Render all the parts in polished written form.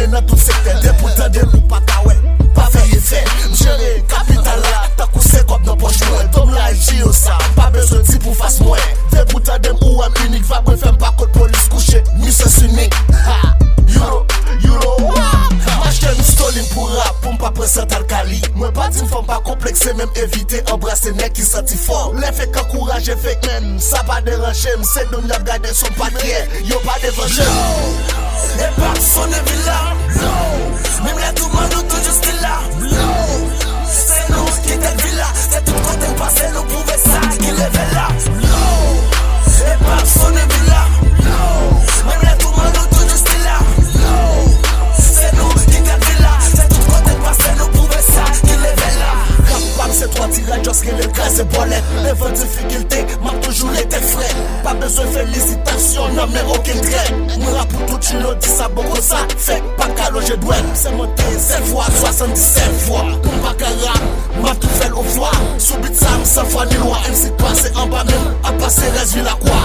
M'géré dans tout secteur, des pourtant des loups pas ta ouais. Pas fait effet, m'géré capital là. T'as coussé comme dans poche moi. Tom là il au ça, pas besoin de pour face moi. Des pourtant des ou unique, va me faire pas code police couché. Ni c'est unique. Euro, m'acheter une stoline pour rap, pour m'pas prendre alcali. Moi pas d'une femme pas complexée, même éviter embrasser nec qui sentit fort. L'effet qu'encourage fait men, ça pas déranger, c'est donc y'a gardé son paquet, yo pas déranger. Et pas Sonnen Vil là, même les tout monde tout juste là. C'est nous qui t'es villa, c'est tout côté passé, nous pouvait ça qui lève là. Et pas Sonnen Vil là, même les tout monde tout juste là. C'est nous qui t'es villa, c'est tout côté passé, nous pouvait ça qui lève là. Rap c'est trois tirages, just que le cas c'est bolette. Les vents difficultés, m'a toujours été frais. Pas besoin de félicitations, non mais aucun trait. Moi pour tout chino, dit ça beaucoup ça. Fait pas qu'à loger douane, c'est monté 7 fois, 77 fois. Pour pas qu'à rap, m'a tout fait au foie. Subit ça, 100 fois ni loi. MC passé en bas même, à passer reste la quoi.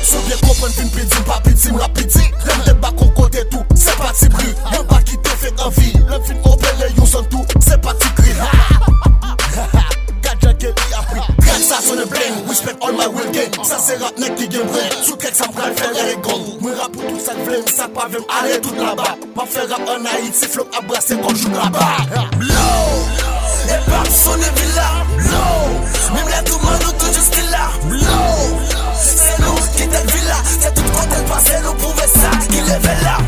Sou bien comprendre fin piti, pas piti, m'rapiti. L'aime débat qu'on côté tout, c'est pas ti bri. Y'en pas qui te fait envie, l'aime fin opérer, y'on son tout, c'est pas ti cri. Ça sonne bling, respect all my will game. Ça c'est rap nek qui gagne brain. Sous quelque ça m'pral faire les gong. Moi rap pour tout ça flemme, ça pas veut aller tout là-bas. M'a fait rap en Haïti, flop à brasser comme joue là-bas. Et pas Sonnen Vil là. Même les tout monde tout juste là. C'est nous qui t'es villa, c'est tout côté passé, nous pouvait ça qui lève là.